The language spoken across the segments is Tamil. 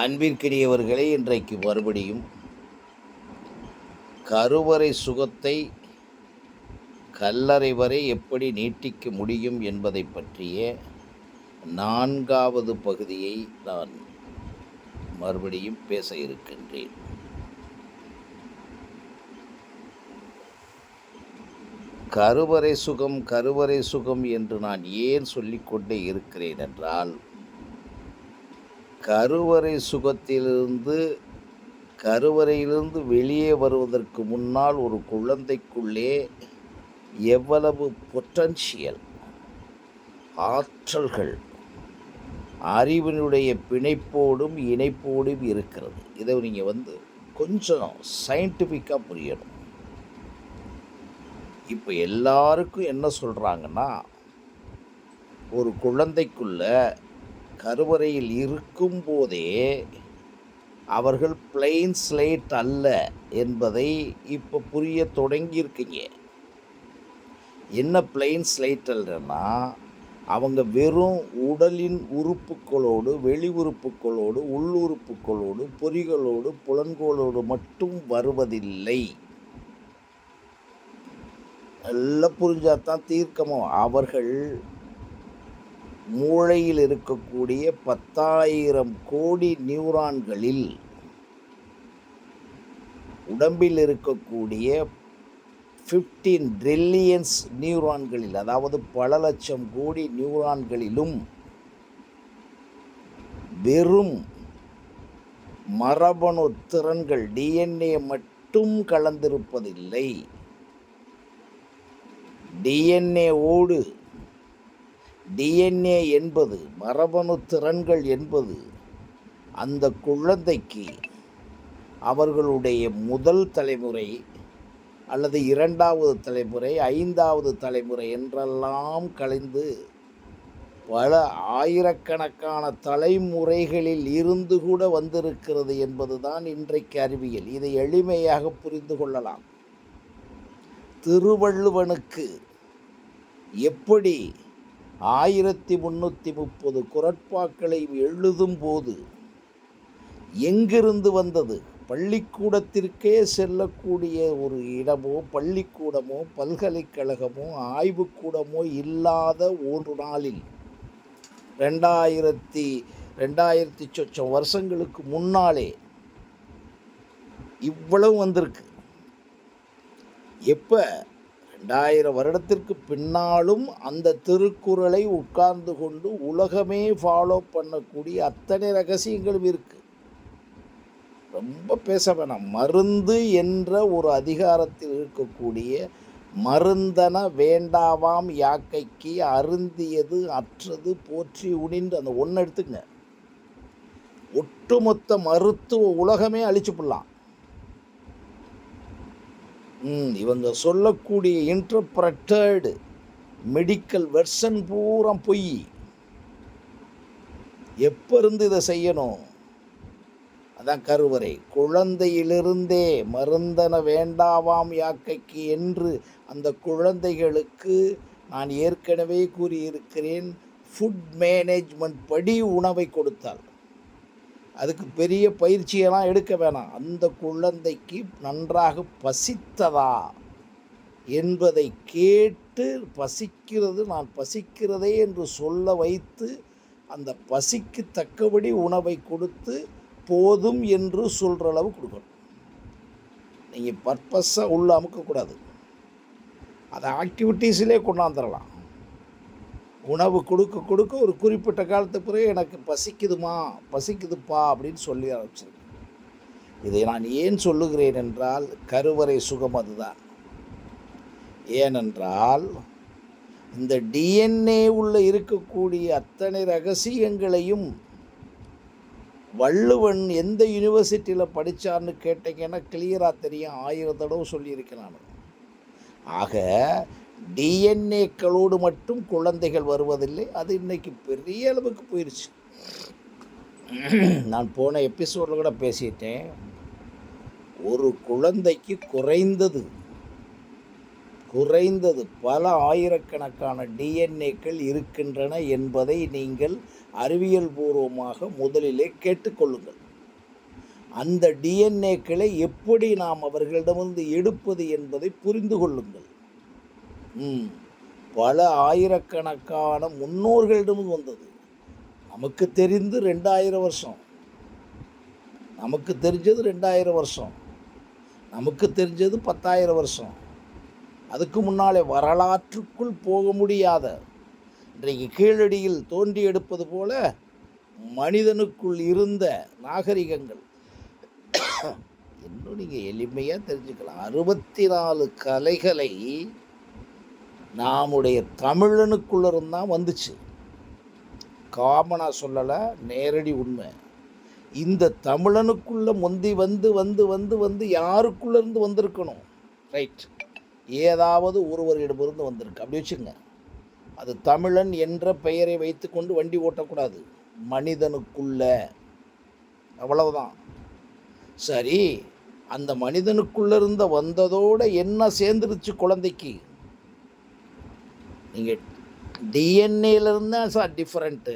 அன்பிற்கினியவர்களே, இன்றைக்கு மறுபடியும் கருவறை சுகத்தை கல்லறை வரை எப்படி நீட்டிக்க முடியும் என்பதை பற்றிய 4வது பகுதியை நான் மறுபடியும் பேச இருக்கின்றேன். கருவறை சுகம் கருவறை சுகம் என்று நான் ஏன் சொல்லிக்கொண்டே இருக்கிறேன் என்றால், கருவறையிலிருந்து வெளியே வருவதற்கு முன்னால் ஒரு குழந்தைக்குள்ளே எவ்வளவு பொட்டன்ஷியல், ஆற்றல்கள், அறிவினுடைய பிணைப்போடும் இணைப்போடும் இருக்கிறது. இதை நீங்கள் கொஞ்சம் சயின்டிஃபிக்காக புரியணும். இப்போ எல்லாருக்கும் என்ன சொல்கிறாங்கன்னா, ஒரு குழந்தைக்குள்ள கருவறையில் இருக்கும்போதே அவர்கள் பிளெயின் ஸ்லேட் அல்ல என்பதை இப்போ புரிய தொடங்கியிருக்கீங்க. என்ன பிளெயின் ஸ்லேட் அல்லன்னா, அவங்க வெறும் உடலின் உறுப்புகளோடு, வெளி உறுப்புகளோடு, உள்ளுறுப்புகளோடு, பொறிகளோடு, புலன்களோடு மட்டும் வருவதில்லை. நல்லா புரிஞ்சாதான் தீர்க்கமோ. அவர்கள் மூளையில் இருக்கக்கூடிய 10,000 கோடி நியூரான்களில், உடம்பில் இருக்கக்கூடிய 15 ட்ரில்லியன்ஸ் நியூரான்களில், அதாவது பல லட்சம் கோடி நியூரான்களிலும் வெறும் மரபணு திறன்கள், டிஎன்ஏ மட்டும் கலந்திருப்பதில்லை. டிஎன்ஏ என்பது, மரபணு திறன்கள் என்பது அந்த குழந்தைக்கு அவர்களுடைய முதல் தலைமுறை அல்லது 2வது தலைமுறை, 5வது தலைமுறை என்றெல்லாம் கலைந்து பல ஆயிரக்கணக்கான தலைமுறைகளில் இருந்து கூட வந்திருக்கிறது என்பதுதான் இன்றைக்கு அறிவியல். இதை எளிமையாக புரிந்து கொள்ளலாம். திருவள்ளுவனுக்கு எப்படி 1330 குறட்பாக்களை எழுதும்போது எங்கிருந்து வந்தது? பள்ளிக்கூடத்திற்கே செல்லக்கூடிய ஒரு இடமோ, பள்ளிக்கூடமோ, பல்கலைக்கழகமோ, ஆய்வுக்கூடமோ இல்லாத ஒரு நாளில் 2000 சொச்சம் வருஷங்களுக்கு முன்னாலே இவ்வளவு வந்திருக்கு. எப்போ? 2000 வருடத்திற்கு பின்னாலும் அந்த திருக்குறளை உட்கார்ந்து கொண்டு உலகமே ஃபாலோ பண்ணக்கூடிய அத்தனை ரகசியங்களும் இருக்கு. ரொம்ப பேச வேணாம். மருந்து என்ற ஒரு அதிகாரத்தில் இருக்கக்கூடிய மருந்தன வேண்டாவாம் யாக்கைக்கு அருந்தியது அற்றது போற்றி உணின்று, அந்த ஒன்று எடுத்துங்க. ஒட்டுமொத்த மருத்துவ உலகமே அழிச்சு போடலாம். இவங்க சொல்லக்கூடிய இன்டர்பிரட்டட் மெடிக்கல் வெர்ஷன் பூரா பொய். எப்போ இருந்து இதை செய்யணும்? அதான் கருவறை. குழந்தையிலிருந்தே மருந்தன வேண்டாவாம் யாக்கைக்கு என்று அந்த குழந்தைகளுக்கு நான் ஏற்கனவே கூறியிருக்கிறேன், ஃபுட் மேனேஜ்மெண்ட் படி உணவை கொடுத்தால், அதுக்கு பெரிய பயிற்சியெல்லாம் எடுக்க வேணாம். அந்த குழந்தைக்கு நன்றாக பசித்ததா என்பதை கேட்டு, பசிக்கிறது, நான் பசிக்கிறதே என்று சொல்ல வைத்து, அந்த பசிக்கு தக்கபடி உணவை கொடுத்து போதும் என்று சொல்கிற அளவு கொடுக்கணும். நீங்கள் பர்பஸாக உள்ள அமுக்கக்கூடாது. அதை ஆக்டிவிட்டீஸிலே கொண்டாந்துடலாம். உணவு கொடுக்க ஒரு குறிப்பிட்ட காலத்துக்கு பிறகு எனக்கு பசிக்குதுப்பா அப்படின்னு சொல்லி ஆரம்பிச்சிருக்கேன். இதை நான் ஏன் சொல்லுகிறேன் என்றால், கருவறை சுகம் அதுதான். ஏனென்றால் இந்த டிஎன்ஏ உள்ள இருக்கக்கூடிய அத்தனை ரகசியங்களையும் வள்ளுவன் எந்த யூனிவர்சிட்டியில் படித்தான்னு கேட்டீங்கன்னா கிளியராக தெரியும். 1000 தடவை சொல்லியிருக்கேன் நான். ஆக டிஎன்ஏக்களோடு மட்டும் குழந்தைகள் வருவதில்லை. அது இன்றைக்கி பெரிய அளவுக்கு போயிடுச்சு. நான் போன எபிசோடில் கூட பேசிட்டேன். ஒரு குழந்தைக்கு குறைந்தது பல ஆயிரக்கணக்கான டிஎன்ஏக்கள் இருக்கின்றன என்பதை நீங்கள் அறிவியல் பூர்வமாக முதலிலே கேட்டுக்கொள்ளுங்கள். அந்த டிஎன்ஏக்களை எப்படி நாம் அவர்களிடமிருந்து எடுப்பது என்பதை புரிந்து கொள்ளுங்கள். பல ஆயிரக்கணக்கான முன்னோர்களிடம் வந்தது. நமக்கு தெரிந்து 2000 வருஷம், நமக்கு தெரிஞ்சது 2000 வருஷம், நமக்கு தெரிஞ்சது 10,000 வருஷம். அதுக்கு முன்னாலே வரலாற்றுக்குள் போக முடியாத, இன்றைக்கு கீழடியில் தோண்டி எடுப்பது போல மனிதனுக்குள் இருந்த நாகரிகங்கள் இன்னும் நீங்கள் எளிமையாக தெரிஞ்சுக்கலாம். 64 கலைகளை நாமுடைய தமிழனுக்குள்ள இருந்தால் வந்துச்சு. காமனாக சொல்லலை, நேரடி உண்மை. இந்த தமிழனுக்குள்ளே முந்தி வந்து வந்து வந்து வந்து யாருக்குள்ளேருந்து வந்திருக்கணும்? ரைட், ஏதாவது ஒருவரிடமிருந்து வந்திருக்கு. அப்படி வச்சுங்க. அது தமிழன் என்ற பெயரை வைத்து கொண்டு வண்டி ஓட்டக்கூடாது. மனிதனுக்குள்ள, அவ்வளவுதான். சரி, அந்த மனிதனுக்குள்ள இருந்த வந்ததோடு என்ன சேர்ந்துருச்சு குழந்தைக்கு? நீங்கள் டிஎன்ஏலேருந்து தான் சார் டிஃப்ரெண்ட்டு.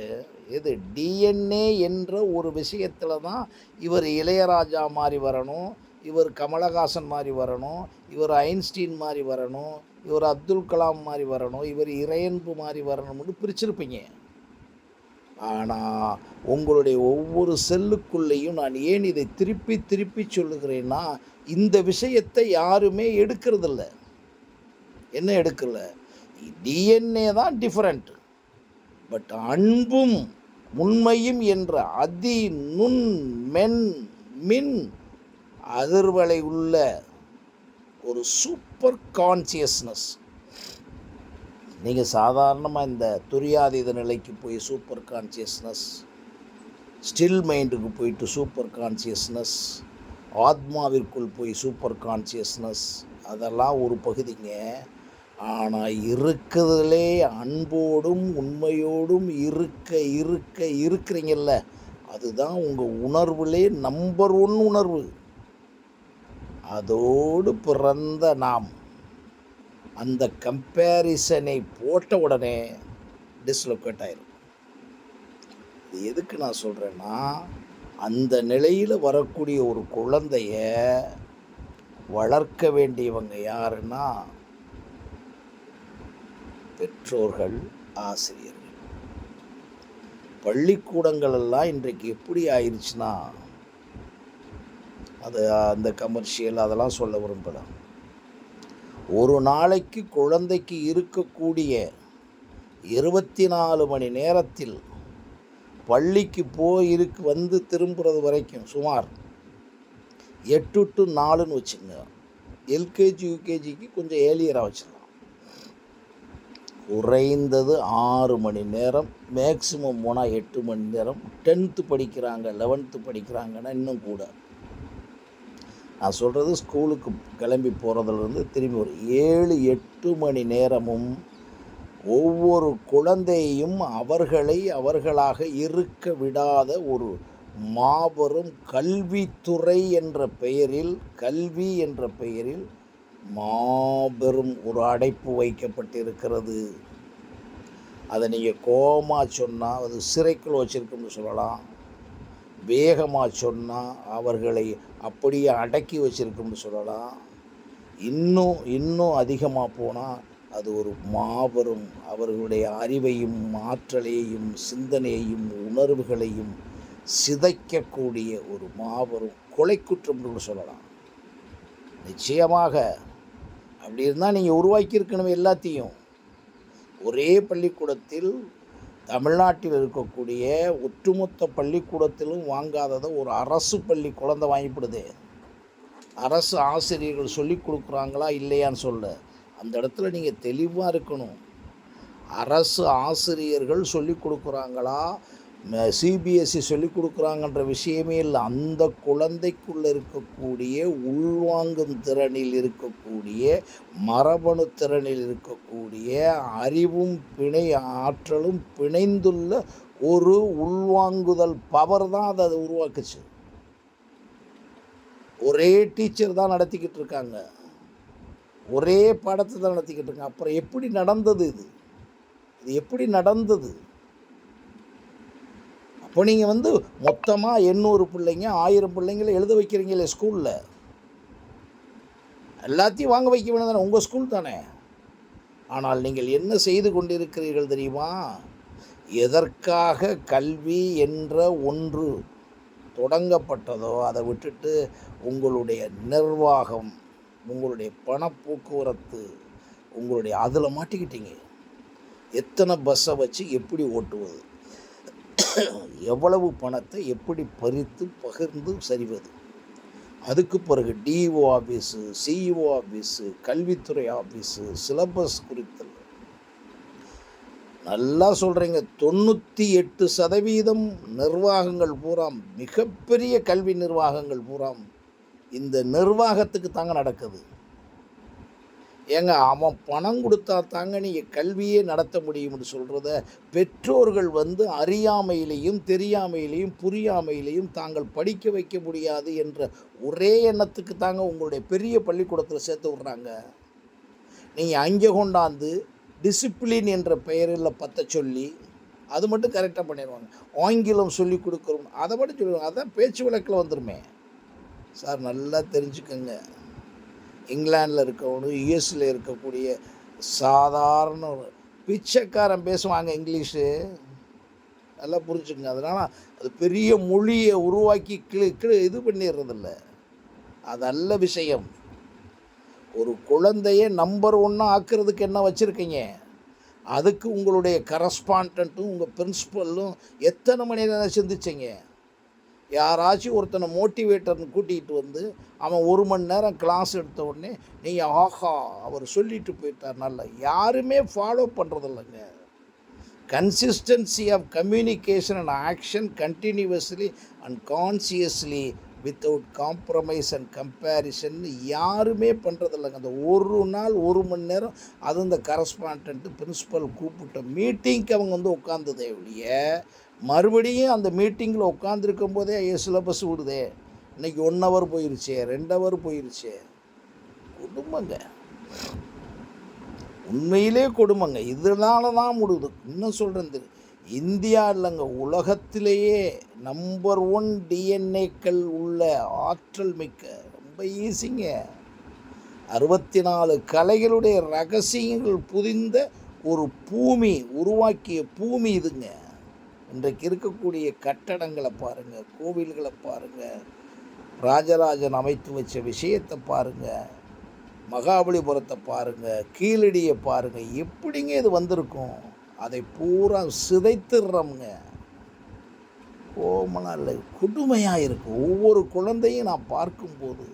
இது டிஎன்ஏ என்ற ஒரு விஷயத்தில் தான் இவர் இளையராஜா மாதிரி வரணும், இவர் கமலஹாசன் மாதிரி வரணும், இவர் ஐன்ஸ்டீன் மாதிரி வரணும், இவர் அப்துல் கலாம் மாதிரி வரணும், இவர் இறையன்பு மாதிரி வரணும்னு பிரிச்சிருப்பீங்க. ஆனால் உங்களுடைய ஒவ்வொரு செல்லுக்குள்ளேயும் நான் ஏன் இதை திருப்பி திருப்பி சொல்லுகிறேன்னா, இந்த விஷயத்தை யாருமே எடுக்கிறதில்ல. என்ன எடுக்கல? டிஎன்ஏ தான் டிஃப்ரெண்ட். பட் அன்பும் உண்மையும் என்ற அதி நுண் மென் மின் அதிர்வலை உள்ள ஒரு சூப்பர் கான்சியஸ்னஸ். நீங்கள் சாதாரணமாக இந்த துரியாதீத நிலைக்கு போய் சூப்பர் கான்சியஸ்னஸ், ஸ்டில் மைண்டுக்கு போயிட்டு சூப்பர் கான்சியஸ்னஸ், ஆத்மாவிற்குள் போய் சூப்பர் கான்சியஸ்னஸ், அதெல்லாம் ஒரு பகுதிங்க. ஆனால் இருக்கிறதுலே அன்போடும் உண்மையோடும் இருக்கிறீங்கல்ல, அதுதான் உங்கள் உணர்வுலே நம்பர் 1 உணர்வு. அதோடு பிறந்த நாம் அந்த கம்பேரிசனை போட்ட உடனே டிஸ்லொகேட் ஆயிடும். இது எதுக்கு நான் சொல்கிறேன்னா, அந்த நிலையில் வரக்கூடிய ஒரு குழந்தைய வளர்க்க வேண்டியவங்க யாருன்னா பெற்றோர்கள், ஆசிரியர்கள். பள்ளிக்கூடங்களெல்லாம் இன்றைக்கு எப்படி ஆயிடுச்சுன்னா, அது அந்த கமர்ஷியல் அதெல்லாம் சொல்ல விரும்பல. ஒரு நாளைக்கு குழந்தைக்கு இருக்கக்கூடிய 24 மணி நேரத்தில் பள்ளிக்கு வந்து திரும்புறது வரைக்கும் சுமார் 8 to 4ன்னு வச்சுங்க. எல்கேஜி யூகேஜிக்கு கொஞ்சம் ஏர்லியராக வச்சிடலாம். குறைந்தது 6 மணி நேரம், மேக்சிமம் போனால் 8 மணி நேரம். 10th படிக்கிறாங்க, 11th படிக்கிறாங்கன்னா இன்னும் கூட. நான் சொல்கிறது ஸ்கூலுக்கு கிளம்பி போகிறதுலேருந்து திரும்பி ஒரு 7-8 மணி நேரமும் ஒவ்வொரு குழந்தையும் அவர்களாக இருக்க விடாத ஒரு மாபெரும் கல்வித்துறை என்ற பெயரில், கல்வி என்ற பெயரில் மாபெரும் ஒரு அடைப்பு வைக்கப்பட்டிருக்கிறது. அதை நீங்கள் கோபமாக சொன்னால் அது சிறைக்குள் வச்சுருக்குன்னு சொல்லலாம். வேகமாக சொன்னால் அவர்களை அப்படியே அடக்கி வச்சுருக்குன்னு சொல்லலாம். இன்னும் அதிகமாக போனால் அது ஒரு மாபெரும் அவர்களுடைய அறிவையும் ஆற்றலையும் சிந்தனையையும் உணர்வுகளையும் சிதைக்கக்கூடிய ஒரு மாபெரும் கொலை குற்றம்னு சொல்லலாம். நிச்சயமாக அப்படி இருந்தால் நீங்கள் உருவாக்கியிருக்கணும் எல்லாத்தையும். ஒரே பள்ளிக்கூடத்தில் தமிழ்நாட்டில் இருக்கக்கூடிய ஒட்டுமொத்த பள்ளிக்கூடத்திலும் வாங்காததை ஒரு அரசு பள்ளி குழந்தை வாங்கிப்படுது. அரசு ஆசிரியர்கள் சொல்லி கொடுக்குறாங்களா இல்லையான்னு சொல்ல, அந்த இடத்துல நீங்கள் தெளிவாக இருக்கணும். அரசு ஆசிரியர்கள் சொல்லி கொடுக்குறாங்களா, சிபிஎஸ்சி சொல்லி கொடுக்குறாங்கன்ற விஷயமே இல்லை. அந்த குழந்தைக்குள்ளே இருக்கக்கூடிய உள்வாங்கும் திறனில் இருக்கக்கூடிய, மரபணு திறனில் இருக்கக்கூடிய அறிவும் ஆற்றலும் பிணைந்துள்ள ஒரு உள்வாங்குதல் பவர் தான் அதை உருவாக்குச்சு. ஒரே டீச்சர் தான் நடத்திக்கிட்டு இருக்காங்க, ஒரே பாடத்தை தான் நடத்திக்கிட்டு இருக்காங்க. அப்புறம் எப்படி நடந்தது? இது எப்படி நடந்தது? இப்போ நீங்கள் வந்து மொத்தமாக 800 பிள்ளைங்க 1000 பிள்ளைங்களை எழுத வைக்கிறீங்களே ஸ்கூலில், எல்லாத்தையும் வாங்க வைக்க வேணும் தானே, உங்கள் ஸ்கூல் தானே. ஆனால் நீங்கள் என்ன செய்து கொண்டிருக்கிறீர்கள் தெரியுமா? எதற்காக கல்வி என்ற ஒன்று தொடங்கப்பட்டதோ அதை விட்டுட்டு உங்களுடைய நிர்வாகம், உங்களுடைய பணப்போக்குவரத்து, உங்களுடைய அதில் மாட்டிக்கிட்டீங்க. எத்தனை பஸ்ஸை வச்சு எப்படி ஓட்டுவது, எவ்வளவு பணத்தை எப்படி பறித்து பகிர்ந்து சரிவது, அதுக்கு பிறகு டிஓ ஆஃபீஸு, சிஇஓ ஆஃபீஸு, கல்வித்துறை ஆஃபீஸு, சிலபஸ் குறித்தல். நல்லா சொல்கிறீங்க, 98% நிர்வாகங்கள் பூராம், மிகப்பெரிய கல்வி நிர்வாகங்கள் பூராம் இந்த நிர்வாகத்துக்கு தாங்க நடக்குது. ஏங்க அவன் பணம் கொடுத்தா தாங்க நீங்கள் கல்வியே நடத்த முடியும்னு சொல்கிறத பெற்றோர்கள் வந்து அறியாமையிலையும் தெரியாமையிலையும் புரியாமையிலையும் தாங்கள் படிக்க வைக்க முடியாது என்ற ஒரே எண்ணத்துக்கு தாங்க உங்களுடைய பெரிய பள்ளிக்கூடத்தில் சேர்த்து விட்றாங்க. நீங்கள் அங்கே கொண்டாந்து டிசிப்ளின் என்ற பெயரில் பற்ற சொல்லி அது மட்டும் கரெக்டாக பண்ணிடுவாங்க. ஆங்கிலம் சொல்லி கொடுக்குறோம் அதை மட்டும் சொல்லுவாங்க. அதான் பேச்சு வழக்கில் வந்துருமே. சார் நல்லா தெரிஞ்சுக்கோங்க, இங்கிலாண்டில் இருக்கவனும் யுஎஸில் இருக்கக்கூடிய சாதாரண பிச்சைக்காரன் பேசுவாங்க இங்கிலீஷு, நல்லா புரிஞ்சுக்கங்க. அதனால் அது பெரிய மொழியை உருவாக்கி இது பண்ணிடுறதில்ல, அது நல்ல விஷயம். ஒரு குழந்தைய நம்பர் 1 ஆக்குறதுக்கு என்ன வச்சுருக்கீங்க, அதுக்கு உங்களுடைய கரஸ்பாண்டண்ட்டும் உங்கள் பிரின்சிபலும் எத்தனை மணி நேரம் சிந்திச்சிங்க? யாராச்சும் ஒருத்தனை மோட்டிவேட்டர்னு கூட்டிகிட்டு வந்து அவன் 1 மணி நேரம் கிளாஸ் எடுத்த உடனே நீங்கள் ஆஹா அவர் சொல்லிட்டு போயிட்டார், நல்லா யாருமே ஃபாலோ பண்ணுறதில்லைங்க. Consistency of communication and action continuously and consciously without compromise and comparison யாருமே பண்ணுறதில்லைங்க. அந்த ஒரு நாள் 1 மணி நேரம் அது இந்த கரஸ்பாண்டண்ட்டு பிரின்சிபல் கூப்பிட்ட மீட்டிங்க்கு அவங்க வந்து உட்காந்ததே ஒழிய மறுபடியும் அந்த மீட்டிங்கில் உட்காந்துருக்கும் போதே சிலபஸ் விடுதே, இன்றைக்கி 1 ஹவர் போயிருச்சே, 2 ஹவர் போயிருச்சே. கொடுமைங்க, உண்மையிலே கொடுமைங்க. இதனால தான் முடியுது. இன்னும் சொல்கிறது, இந்தியா இல்லைங்க, உலகத்திலேயே நம்பர் 1 டிஎன்ஏக்கள் உள்ள ஆற்றல் மிக்க, ரொம்ப ஈஸிங்க, 64 கலைகளுடைய ரகசியங்கள் புதிந்த ஒரு பூமி உருவாக்கிய பூமி இதுங்க. இன்றைக்கு இருக்கக்கூடிய கட்டடங்களை பாருங்கள், கோவில்களை பாருங்கள், ராஜராஜன் அமைத்து வச்ச விஷயத்தை பாருங்கள், மகாபலிபுரத்தை பாருங்கள், கீழடியை பாருங்கள், எப்படிங்க இது வந்திருக்கும்? அதை பூரா சிதைத்துடுறோம்ங்க. கோமலாம் இல்லை, கொடுமையாக இருக்குது. ஒவ்வொரு குழந்தையும் நான் பார்க்கும்போது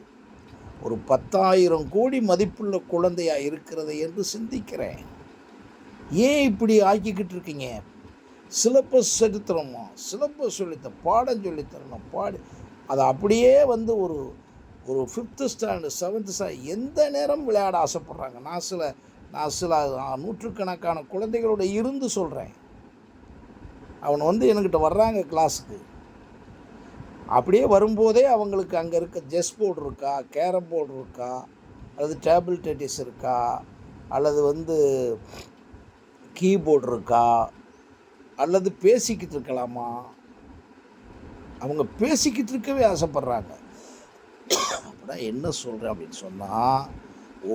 ஒரு 10,000 கோடி மதிப்புள்ள குழந்தையாக இருக்கிறது என்று சிந்திக்கிறேன். ஏன் இப்படி ஆக்கிக்கிட்டு இருக்கீங்க? சிலபஸ் செலுத்துகிறோமா, சிலபஸ் சொல்லித்தரோம், பாடம் சொல்லித்தரணும், அதை அப்படியே வந்து ஒரு 5th ஸ்டாண்டர்ட் 7th ஸ்டாண்டர்ட் எந்த நேரம் விளையாட ஆசைப்பட்றாங்க. நான் சில நூற்றுக்கணக்கான குழந்தைகளோட இருந்து சொல்கிறேன். அவனை வந்து என்கிட்ட வர்றாங்க கிளாஸுக்கு, அப்படியே வரும்போதே அவங்களுக்கு அங்கே இருக்க செஸ் போர்டு இருக்கா, கேரம் போர்டு இருக்கா, அல்லது டேபிள் டென்னிஸ் இருக்கா, அல்லது வந்து கீபோர்டு இருக்கா, அல்லது பேசிக்கிட்டு இருக்கலாமா, அவங்க பேசிக்கிட்டு இருக்கவே ஆசைப்பட்றாங்க. அப்படின்னா என்ன சொல்கிறேன் அப்படின்னு சொன்னால்,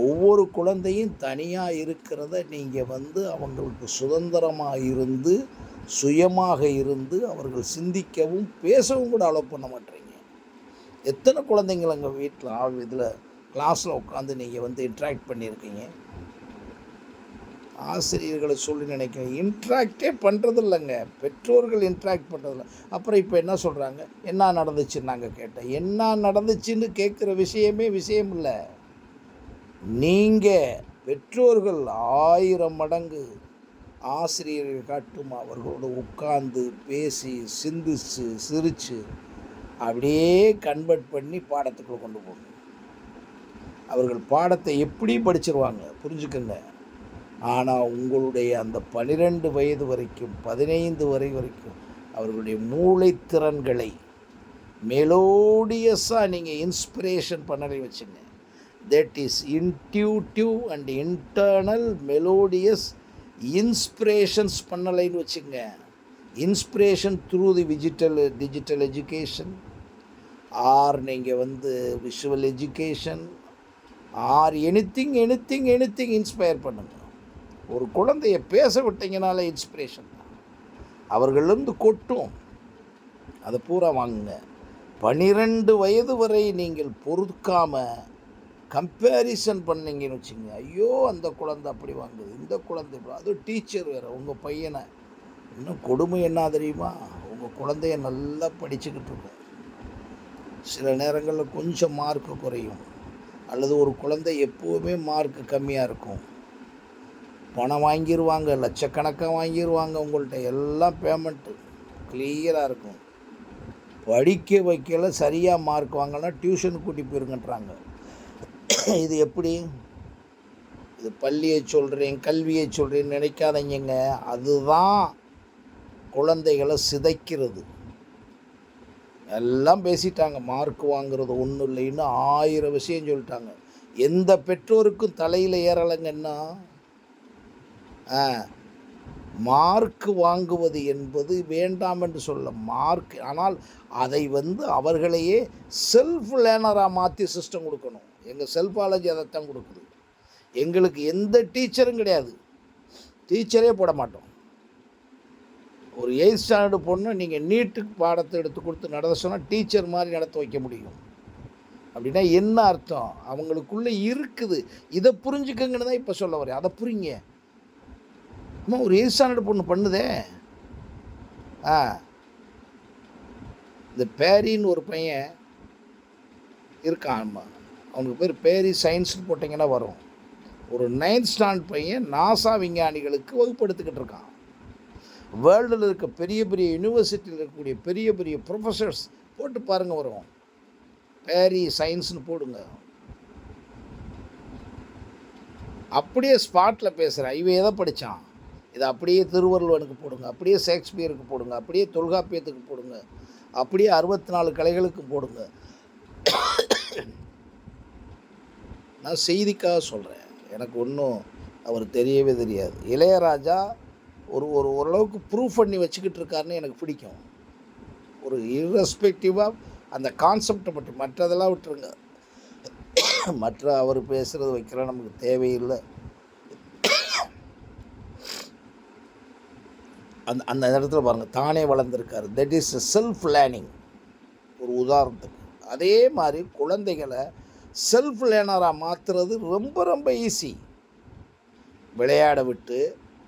ஒவ்வொரு குழந்தையும் தனியாக இருக்கிறத நீங்கள் வந்து அவங்களுக்கு சுதந்திரமாக இருந்து சுயமாக இருந்து அவர்கள் சிந்திக்கவும் பேசவும் கூட அலோவ் பண்ண மாட்டேறீங்க. எத்தனை குழந்தைங்கள் அங்கே வீட்டில் இதில் கிளாஸில் உட்காந்து நீங்கள் வந்து இன்ட்ராக்ட் பண்ணியிருக்கீங்க? ஆசிரியர்களை சொல்லி நினைக்கிறேன், இன்ட்ராக்டே பண்ணுறது இல்லைங்க, பெற்றோர்கள் இன்ட்ராக்ட் பண்ணுறதில்ல. அப்புறம் இப்போ என்ன சொல்கிறாங்க, என்ன நடந்துச்சுன்னு நாங்கள் கேட்டேன். என்ன நடந்துச்சுன்னு கேட்குற விஷயம் இல்லை. நீங்கள் பெற்றோர்கள் 1000 மடங்கு ஆசிரியர்கள் காட்டும் அவர்களோடு உட்கார்ந்து பேசி சிந்திச்சு சிரித்து அப்படியே கன்வெர்ட் பண்ணி பாடத்துக்குள்ளே கொண்டு போகணும். அவர்கள் பாடத்தை எப்படி படிச்சிருவாங்க புரிஞ்சுக்கங்க. ஆனால் உங்களுடைய அந்த 12 வயது வரைக்கும் 15 வரைக்கும் அவர்களுடைய மூளைத்திறன்களை மெலோடியஸாக நீங்கள் இன்ஸ்பிரேஷன் பண்ணலை வச்சுங்க. That is intuitive and internal melodious inspirations பண்ணலைன்னு வச்சுங்க. Inspiration through the digital education, or நீங்கள் வந்து visual education, or anything inspire பண்ணுங்க. ஒரு குழந்தைய பேச விட்டீங்கனாலே இன்ஸ்பிரேஷன் தான். அவர்களிருந்து கொட்டும், அதை பூரா வாங்குங்க. 12 வயது வரை நீங்கள் பொறுக்காமல் கம்பேரிசன் பண்ணிங்கன்னு வச்சுங்க, ஐயோ அந்த குழந்தை அப்படி வாங்குது, இந்த குழந்தை அதுவும் டீச்சர் வேறு. உங்கள் பையனை இன்னும் கொடுமை என்ன தெரியுமா, உங்கள் குழந்தைய நல்லா படிச்சுக்கிட்டு இருக்கும், சில நேரங்களில் கொஞ்சம் மார்க்கு குறையும், அல்லது ஒரு குழந்தை எப்போவுமே மார்க்கு கம்மியாக இருக்கும். பணம் வாங்கிடுவாங்க, லட்சக்கணக்காக வாங்கிடுவாங்க, உங்கள்கிட்ட எல்லாம் பேமெண்ட்டு கிளியராக இருக்கும். படிக்க வைக்கல, சரியாக மார்க் வாங்கினா டியூஷன் கூட்டி போயிருங்கன்றாங்க. இது எப்படி? இது பள்ளியை சொல்கிறேன், கல்வியை சொல்கிறேன்னு நினைக்காதீங்க. அதுதான் குழந்தைகளை சிதைக்கிறது. எல்லாம் பேசிட்டாங்க, மார்க் வாங்குறது ஒன்றும் இல்லைன்னு 1000 விஷயம் சொல்லிட்டாங்க. எந்த பெற்றோருக்கும் தலையில் ஏறலைங்கன்னா, மார்க் வாங்குவது என்பது வேண்டாம் என்று சொல்ல மார்க், ஆனால் அதை வந்து அவர்களையே செல்ஃப் லேர்னராக மாற்றி சிஸ்டம் கொடுக்கணும். எங்கள் செல்ஃபாலஜி அதைத்தான் கொடுக்குது. எங்களுக்கு எந்த டீச்சரும் கிடையாது, டீச்சரே போட மாட்டோம். ஒரு 8th ஸ்டாண்டர்டு பொண்ணு நீங்கள் நீட்டுக்கு பாடத்தை எடுத்து கொடுத்து நடத்த சொன்னால் டீச்சர் மாதிரி நடத்த வைக்க முடியும். அப்படின்னா என்ன அர்த்தம்? அவங்களுக்குள்ளே இருக்குது, இதை புரிஞ்சுக்கங்கன்னு தான் இப்போ சொல்ல வரேன். அதை புரிங்க. அம்மா ஒரு 8th ஸ்டாண்டர்டு பொண்ணு பண்ணுதே. இந்த பேரின்னு ஒரு பையன் இருக்கான், அம்மா அவனுக்கு பேர் பேரி சயின்ஸ்னு போட்டிங்கன்னா வரும். ஒரு 9th ஸ்டாண்டர்ட் பையன் நாசா விஞ்ஞானிகளுக்கு வகுப்படுத்திக்கிட்டு இருக்கான். வேர்ல்டில் இருக்க பெரிய பெரிய யூனிவர்சிட்டியில் இருக்கக்கூடிய பெரிய பெரிய ப்ரொஃபஸர்ஸ் போட்டு பாருங்கள், வரும். பேரி சயின்ஸ்னு போடுங்க, அப்படியே ஸ்பாட்டில் பேசுகிறேன். இவன் எதை படித்தான், இதை அப்படியே திருவள்ளுவனுக்கு போடுங்க, அப்படியே ஷேக்ஸ்பியருக்கு போடுங்க, அப்படியே தொல்காப்பியத்துக்கு போடுங்க, அப்படியே 64 கலைகளுக்கு போடுங்க. நான் செய்திக்காக சொல்கிறேன், எனக்கு ஒன்றும் அவர் தெரியவே தெரியாது. இளையராஜா ஓரளவுக்கு ப்ரூஃப் பண்ணி வச்சுக்கிட்டு இருக்காருன்னு எனக்கு பிடிக்கும். ஒரு இர்ரெஸ்பெக்டிவாக அந்த கான்செப்டை மட்டும், மற்றதெல்லாம் விட்டுருங்க. மற்ற அவர் பேசுகிறது வைக்கிற நமக்கு தேவையில்லை. அந்த இடத்துல பாருங்கள், தானே வளர்ந்துருக்காரு. That is self learning. ஒரு உதாரணத்துக்கு அதே மாதிரி குழந்தைகளை செல்ஃப் லேர்னராக மாற்றுறது ரொம்ப ரொம்ப ஈஸி. விளையாட விட்டு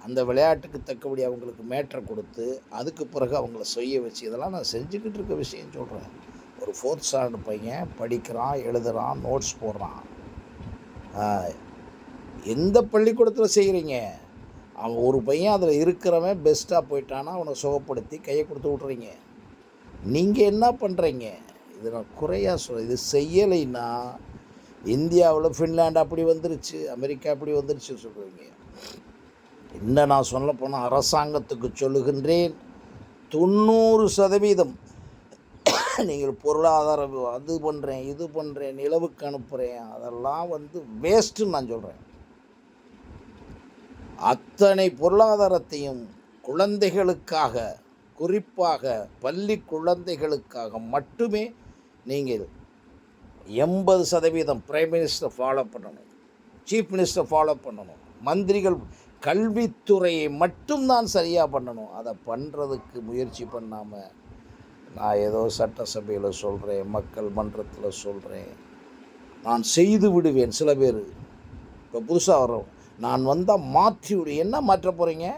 அந்த விளையாட்டுக்கு தக்கபடி அவங்களுக்கு மேட்ரை கொடுத்து அதுக்கு பிறகு அவங்கள செய்ய வச்சு, இதெல்லாம் நான் செஞ்சுக்கிட்டு இருக்க விஷயம் சொல்கிறேன். ஒரு 4th ஸ்டாண்டர்ட் பையன் படிக்கிறான், எழுதுகிறான், நோட்ஸ் போடுறான். எந்த பள்ளிக்கூடத்தில் செய்கிறீங்க? அவன் ஒரு பையன் அதில் இருக்கிறவன் பெஸ்ட்டாக போயிட்டானா அவனை சுகப்படுத்தி கையை கொடுத்து விட்றீங்க. நீங்கள் என்ன பண்ணுறீங்க? இது நான் குறையாக சொல்கிறேன். இது செய்யலைன்னா இந்தியாவில் ஃபின்லாண்டு அப்படி வந்துருச்சு, அமெரிக்கா அப்படி வந்துருச்சு சொல்கிறீங்க. இன்னும் நான் சொல்ல போனால் அரசாங்கத்துக்கு சொல்லுகின்றேன், 90% நீங்கள் பொருளாதாரம் அது பண்ணுறேன், இது பண்ணுறேன், நிலவுக்கு அனுப்புகிறேன், அதெல்லாம் வந்து வேஸ்ட்டுன்னு நான் சொல்கிறேன். அத்தனை பொருளாதாரத்தையும் குழந்தைகளுக்காக, குறிப்பாக பள்ளி குழந்தைகளுக்காக மட்டுமே நீங்கள் 80% பிரைம் மினிஸ்டர் ஃபாலோ பண்ணணும், சீஃப் மினிஸ்டர் ஃபாலோ பண்ணணும், மந்திரிகள் கல்வித்துறையை மட்டும்தான் சரியாக பண்ணணும். அதை பண்ணுறதுக்கு முயற்சி பண்ணாமல் நான் ஏதோ சட்டசபையில் சொல்கிறேன், மக்கள் மன்றத்தில் சொல்கிறேன், நான் செய்து விடுவேன். சில பேர் இப்போ புதுசாக வரோம், நான் வந்தால் மாற்றி விடு. என்ன மாற்ற போகிறீங்க?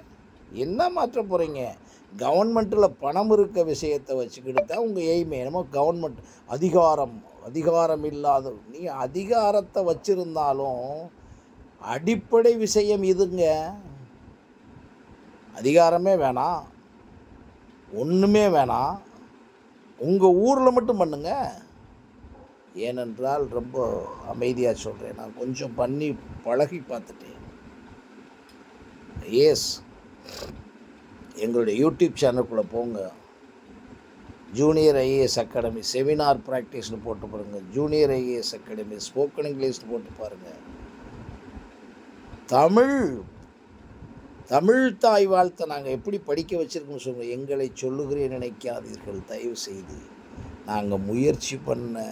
என்ன மாற்ற போகிறீங்க? கவர்மெண்ட்டில் பணம் இருக்க விஷயத்தை வச்சுக்கிட்டு தான் உங்கள் எய்மே. என்னமோ கவர்மெண்ட் அதிகாரம் இல்லாத, நீ அதிகாரத்தை வச்சுருந்தாலும் அடிப்படை விஷயம் இதுங்க. அதிகாரமே வேணாம், ஒன்றுமே வேணாம், உங்கள் ஊரில் மட்டும் பண்ணுங்க. ஏனென்றால் ரொம்ப அமைதியாக சொல்கிறேன், நான் கொஞ்சம் பண்ணி பழகி பார்த்துட்டேன். எஸ், எங்களுடைய யூடியூப் சேனலுக்குள்ளே போங்க, ஜூனியர் ஐஏஎஸ் அகாடமி செமினார் ப்ராக்டிஸ்னு போட்டு பாருங்கள், junior IAS academy spoken English போட்டு பாருங்கள். தமிழ் தாய் வாழ்த்தை நாங்கள் எப்படி படிக்க வச்சுருக்கோம்னு சொல்லுங்கள். எங்களை சொல்லுகிறேன் நினைக்காதீர்கள், தயவு செய்து. நாங்கள் முயற்சி பண்ண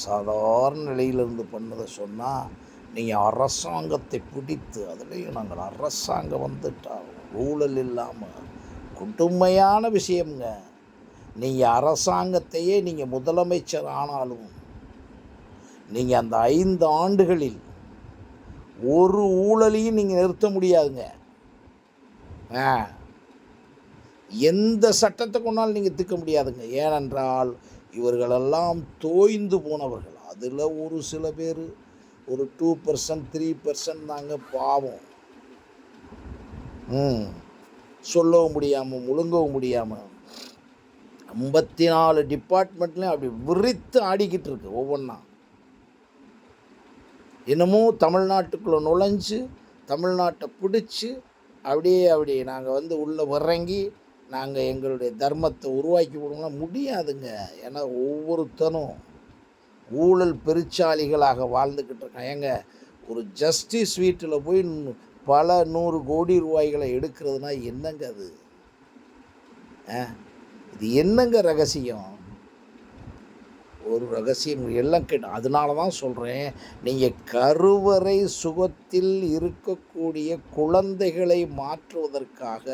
சாதாரண நிலையிலிருந்து பண்ணதை சொன்னால், நீங்கள் அரசாங்கத்தை பிடித்து, அதுலேயும் நாங்கள் அரசாங்கம் வந்துட்டால் ஊழல் இல்லாமல் கொடுமையான விஷயம்ங்க. நீங்கள் அரசாங்கத்தையே நீங்கள் முதலமைச்சர் ஆனாலும் நீங்கள் அந்த 5 ஆண்டுகளில் ஒரு ஊழலையும் நீங்கள் நிறுத்த முடியாதுங்க. எந்த சட்டத்தை கொண்டாலும் நீங்கள் திக்க முடியாதுங்க. ஏனென்றால் இவர்களெல்லாம் தோய்ந்து போனவர்கள். அதில் ஒரு சில பேர் ஒரு 2% 3% தாங்க பாவம். சொல்லவும் முடியாமல் முழுங்கவும் முடியாமல் 54 டிபார்ட்மெண்ட்லேயும் அப்படி விரித்து ஆடிக்கிட்டு இருக்கு ஒவ்வொன்றா. இன்னமும் தமிழ்நாட்டுக்குள்ளே நுழைஞ்சு தமிழ்நாட்டை பிடிச்சி அப்படியே நாங்கள் உள்ளே இறங்கி நாங்கள் எங்களுடைய தர்மத்தை உருவாக்கி விடுவோம்னா முடியாதுங்க. ஏன்னா ஒவ்வொருத்தனும் ஊழல் பெருச்சாளிகளாக வாழ்ந்துக்கிட்டு இருக்கான். ஏங்க, ஒரு ஜஸ்டிஸ் வீட்டில் போய் பல 100 கோடி ரூபாய்களை எடுக்கிறதுனா என்னங்க அது? இது என்னங்க ரகசியம்? ஒரு ரகசியம் எல்லாம் அதனால தான் சொல்கிறேன், நீங்கள் கருவறை சுகத்தில் இருக்கக்கூடிய குழந்தைகளை மாற்றுவதற்காக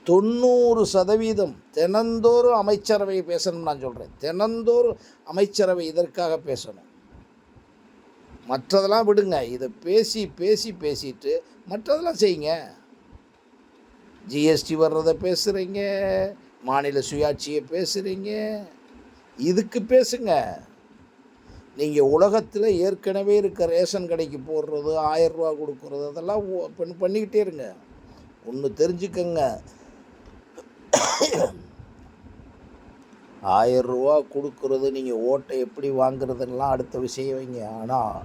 90% தினந்தோறும் அமைச்சரவை பேசணும். நான் சொல்கிறேன், தினந்தோறும் அமைச்சரவை இதற்காக பேசணும். மற்றதெல்லாம் விடுங்க, இதை பேசிட்டு மற்றதெல்லாம் செய்யுங்க. ஜிஎஸ்டி வர்றதை பேசுகிறீங்க, மாநில சுயாட்சியை பேசுகிறீங்க, இதுக்கு பேசுங்க. நீங்கள் உலகத்தில் ஏற்கனவே இருக்க ரேஷன் கடைக்கு போடுறது, 1000 ரூபா கொடுக்குறது, அதெல்லாம் பண்ணிக்கிட்டே இருங்க. ஒன்று தெரிஞ்சுக்கங்க, 1000 ரூபா கொடுக்குறது, நீங்கள் ஓட்டை எப்படி வாங்குறதுலாம் அடுத்த விஷயம் வைங்க. ஆனால்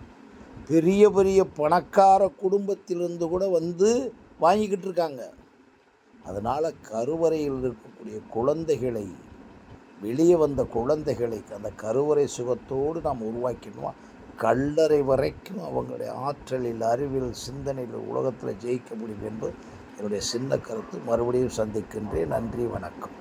பெரிய பெரிய பணக்கார குடும்பத்திலிருந்து கூட வாங்கிக்கிட்டு இருக்காங்க. அதனால் கருவறையில் இருக்கக்கூடிய குழந்தைகளை, வெளியே வந்த குழந்தைகளை அந்த கருவறை சுகத்தோடு நாம் உருவாக்கிடுவோம். கல்லறை வரைக்கும் அவங்களுடைய ஆற்றலில், அறிவில், சிந்தனையில் உலகத்தில் ஜெயிக்க முடியும் என்பது என்னுடைய சின்ன கருத்து. மறுபடியும் சந்திக்கின்றேன். நன்றி, வணக்கம்.